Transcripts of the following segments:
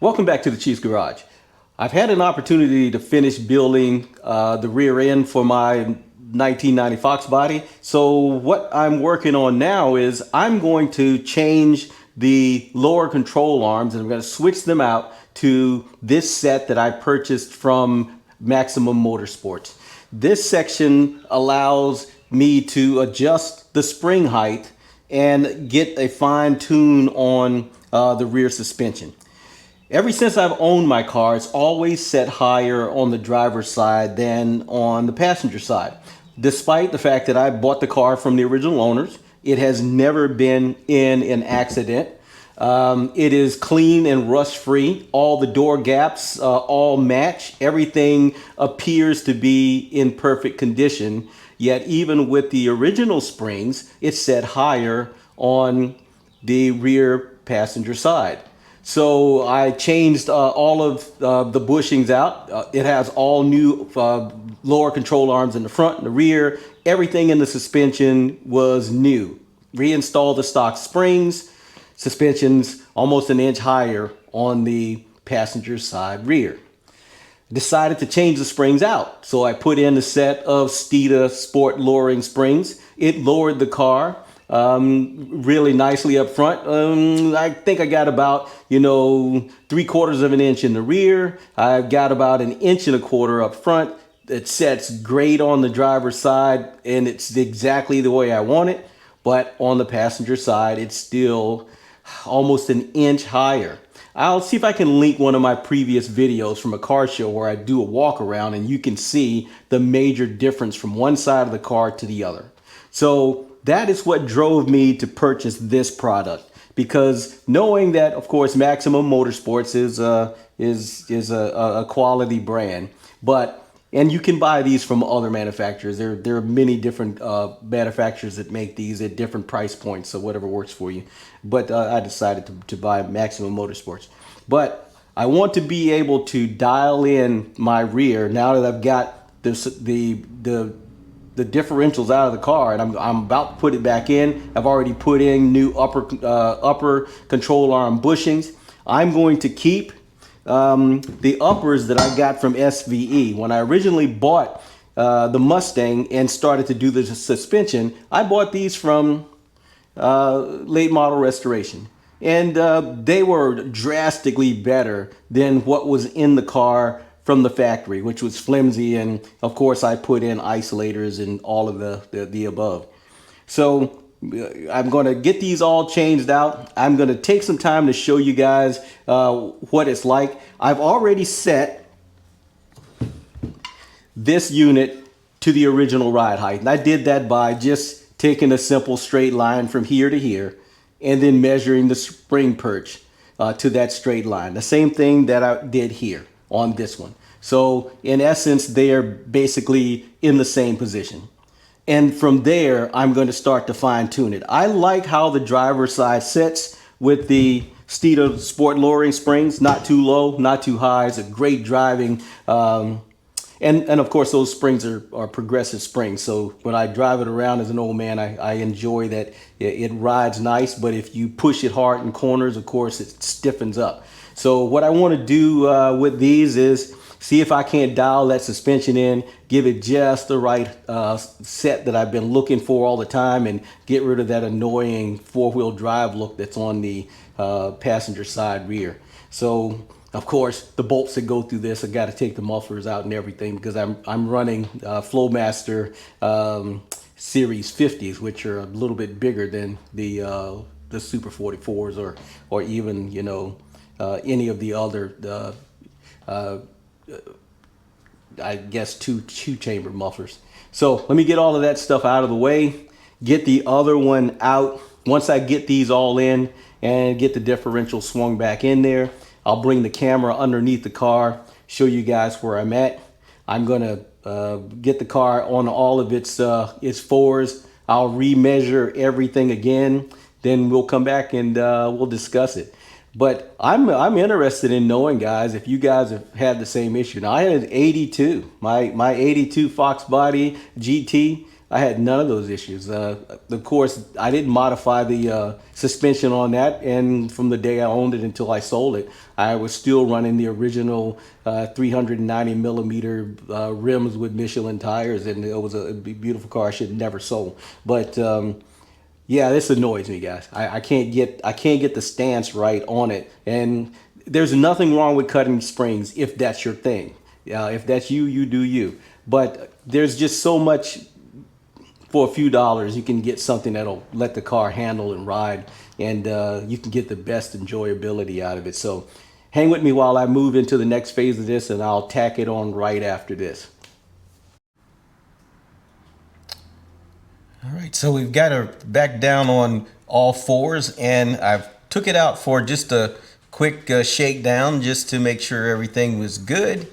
Welcome back to the Chief's Garage. I've had an opportunity to finish building the rear end for my 1990 Foxbody. So what I'm working on now is I'm going to change the lower control arms and I'm going to switch them out to this set that I purchased from Maximum Motorsports. This section allows me to adjust the spring height and get a fine tune on the rear suspension. Ever since I've owned my car, it's always set higher on the driver's side than on the passenger side. Despite the fact that I bought the car from the original owners, it has never been in an accident. It is clean and rust-free. All the door gaps all match. Everything appears to be in perfect condition. Yet even with the original springs, it's set higher on the rear passenger side. So I changed all of the bushings out. It has all new lower control arms in the front and the rear. Everything in the suspension was new. Reinstalled the stock springs. Suspension's almost an inch higher on the passenger side rear. Decided to change the springs out. So I put in a set of Steeda Sport lowering springs. It lowered the car really nicely up front. I think I got about, 3/4 of an inch in the rear. I've got about 1.25 inches up front. It sets great on the driver's side and it's exactly the way I want it. But on the passenger side, it's still almost 1 inch higher. I'll see if I can link one of my previous videos from a car show where I do a walk around and you can see the major difference from one side of the car to the other. So that is what drove me to purchase this product, because knowing that, of course, Maximum Motorsports is a quality brand, and you can buy these from other manufacturers. There are many different manufacturers that make these at different price points, so whatever works for you. But I decided to buy Maximum Motorsports. But I want to be able to dial in my rear now that I've got the differentials out of the car, and I'm about to put it back in. I've already put in new upper control arm bushings. I'm going to keep the uppers that I got from SVE. When I originally bought the Mustang and started to do the suspension, I bought these from Late Model Restoration, and they were drastically better than what was in the car from the factory, which was flimsy, and of course I put in isolators and all of the above. So I'm going to get these all changed out. I'm going to take some time to show you guys what it's like. I've already set this unit to the original ride height, and I did that by just taking a simple straight line from here to here and then measuring the spring perch to that straight line. The same thing that I did here on this one. So in essence, they are basically in the same position. And from there, I'm going to start to fine tune it. I like how the driver's side sits with the Steeda Sport lowering springs. Not too low, not too high. It's a great driving. And of course, those springs are progressive springs. So when I drive it around as an old man, I enjoy that it rides nice. But if you push it hard in corners, of course, it stiffens up. So what I want to do with these is see if I can't dial that suspension in, give it just the right set that I've been looking for all the time, and get rid of that annoying four-wheel drive look that's on the passenger side rear. So of course, the bolts that go through this, I got to take the mufflers out and everything, because I'm running Flowmaster Series 50s, which are a little bit bigger than the Super 44s or even any of the other I guess two chamber mufflers. So let me get all of that stuff out of the way, get the other one out. Once I get these all in and get the differential swung back in there, I'll bring the camera underneath the car, show you guys where I'm at. I'm gonna get the car on all of its fours. I'll remeasure everything again, then we'll come back and we'll discuss it. But I'm interested in knowing, guys, if you guys have had the same issue. Now, I had an 82, my 82 Foxbody GT. I had none of those issues. Of course, I didn't modify the suspension on that, and from the day I owned it until I sold it, I was still running the original 390 millimeter rims with Michelin tires, and it was a beautiful car. I should have never sold, but yeah, this annoys me, guys. I can't get the stance right on it, and there's nothing wrong with cutting springs if that's your thing. If that's you, you do you. But there's just so much. For a few dollars, you can get something that'll let the car handle and ride, and you can get the best enjoyability out of it. So hang with me while I move into the next phase of this, and I'll tack it on right after this. All right, so we've got her back down on all fours, and I've took it out for just a quick shakedown just to make sure everything was good.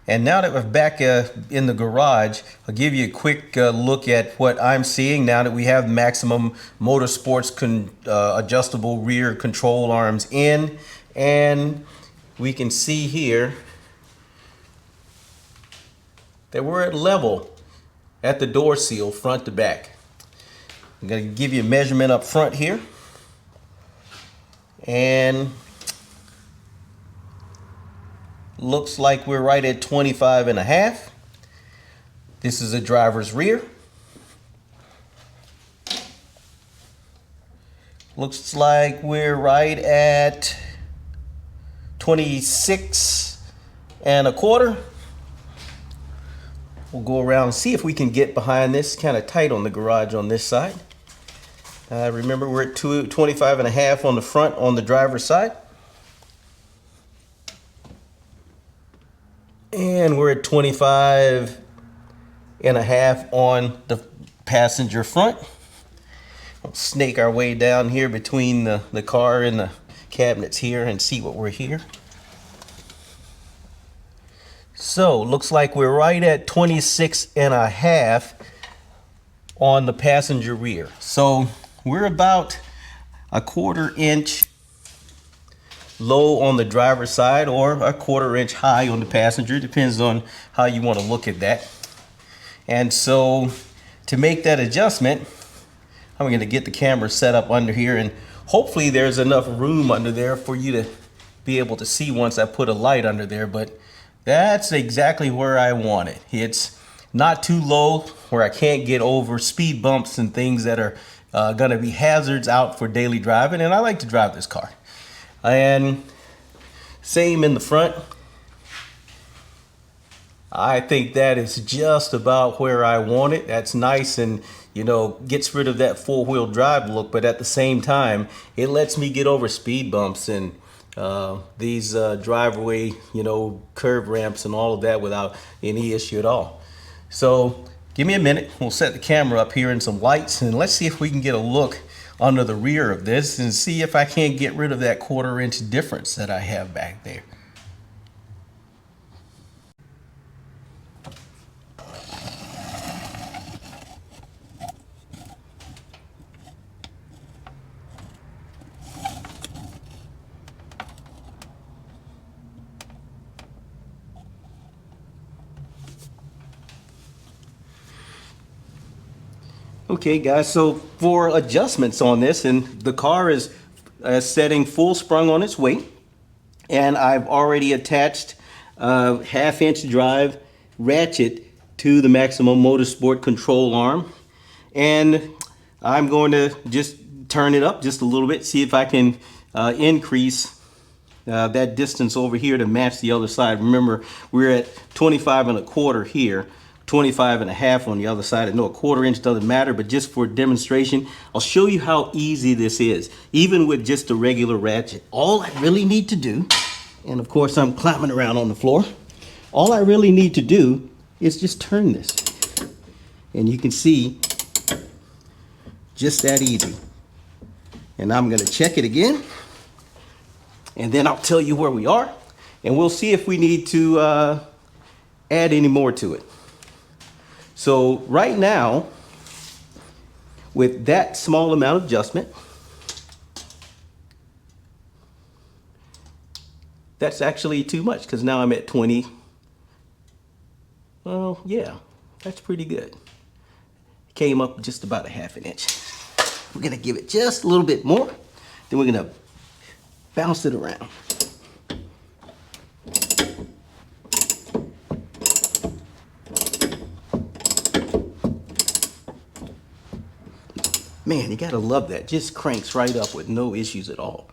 And now that we're back in the garage, I'll give you a quick look at what I'm seeing now that we have Maximum Motorsports adjustable rear control arms in. And we can see here that we're at level at the door seal front to back. I'm going to give you a measurement up front here. And looks like we're right at 25.5. This is a driver's rear. Looks like we're right at 26.25. We'll go around and see if we can get behind this. Kind of tight on the garage on this side. Remember, we're at 25.5 on the front on the driver's side. And we're at 25.5 on the passenger front. We'll snake our way down here between the car and the cabinets here and see what we're here. So looks like we're right at 26.5 on the passenger rear. So we're about a 1/4 inch low on the driver's side, or a 1/4 inch high on the passenger. Depends on how you want to look at that. And so to make that adjustment, I'm going to get the camera set up under here, and hopefully there's enough room under there for you to be able to see once I put a light under there. But that's exactly where I want it. It's not too low where I can't get over speed bumps and things that are going to be hazards out for daily driving, and I like to drive this car. And same in the front. I think that is just about where I want it. That's nice, and you know, gets rid of that 4-wheel drive look, but at the same time it lets me get over speed bumps and these driveway, you know, curb ramps and all of that without any issue at all. So give me a minute, we'll set the camera up here and some lights, and let's see if we can get a look under the rear of this and see if I can't get rid of that 1/4 inch difference that I have back there. Okay guys, so for adjustments on this, and the car is setting full sprung on its weight, and I've already attached a 1/2 inch drive ratchet to the Maximum Motorsport control arm, and I'm going to just turn it up just a little bit, see if I can increase that distance over here to match the other side. Remember, we're at 25.25 here, 25.5 on the other side. I know a 1/4 inch doesn't matter, but just for demonstration, I'll show you how easy this is. Even with just a regular ratchet, all I really need to do, and of course I'm climbing around on the floor, all I really need to do is just turn this. And you can see, just that easy. And I'm gonna check it again, and then I'll tell you where we are, and we'll see if we need to add any more to it. So right now, with that small amount of adjustment, that's actually too much, because now I'm at 20. Well, yeah, that's pretty good. came up just about a half an inch. We're gonna give it just a little bit more. Then we're gonna bounce it around. Man, you gotta love that. Just cranks right up with no issues at all.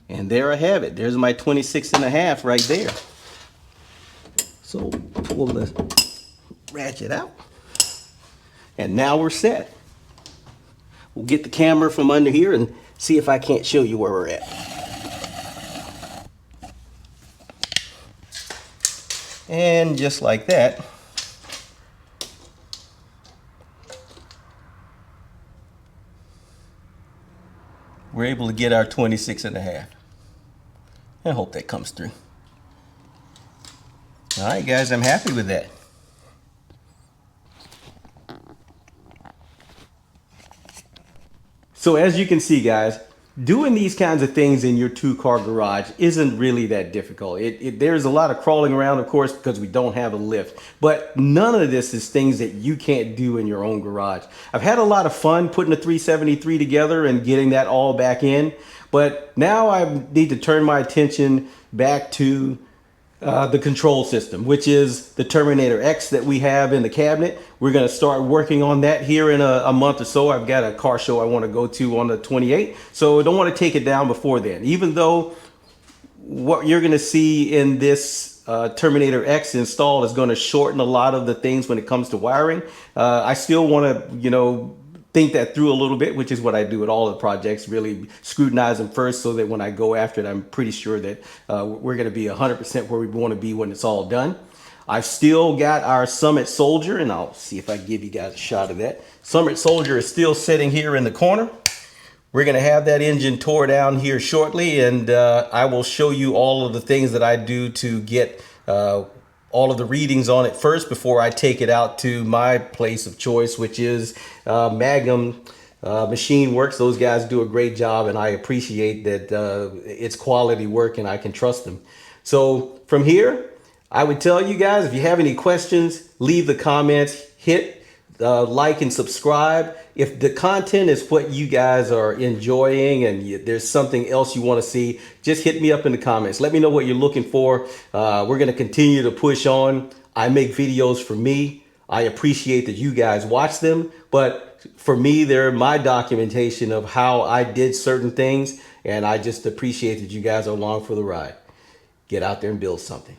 And there I have it. There's my 26.5 right there. So pull the ratchet out. And now we're set. We'll get the camera from under here and see if I can't show you where we're at. And just like that, we're able to get our 26.5. I hope that comes through. All right, guys, I'm happy with that. So as you can see, guys, doing these kinds of things in your 2-car garage isn't really that difficult. There's a lot of crawling around, of course, because we don't have a lift. But none of this is things that you can't do in your own garage. I've had a lot of fun putting the 373 together and getting that all back in. But now I need to turn my attention back to the control system, which is the Terminator X that we have in the cabinet. We're going to start working on that here in a month or so. I've got a car show I want to go to on the 28th, so I don't want to take it down before then. Even though what you're going to see in this Terminator X install is going to shorten a lot of the things when it comes to wiring, I still want to, think that through a little bit, which is what I do with all the projects, really scrutinize them first so that when I go after it, I'm pretty sure that we're going to be 100% where we want to be when it's all done. I've still got our Summit Soldier, and I'll see if I can give you guys a shot of that. Summit Soldier is still sitting here in the corner. We're going to have that engine tore down here shortly, and I will show you all of the things that I do to get all of the readings on it first before I take it out to my place of choice, which is Magnum Machine Works. Those guys do a great job, and I appreciate that it's quality work and I can trust them. So from here, I would tell you guys, if you have any questions, leave the comments, hit like and subscribe. If the content is what you guys are enjoying and there's something else you want to see, just hit me up in the comments. Let me know what you're looking for. We're going to continue to push on. I make videos for me. I appreciate that you guys watch them, but for me, they're my documentation of how I did certain things, and I just appreciate that you guys are along for the ride. Get out there and build something.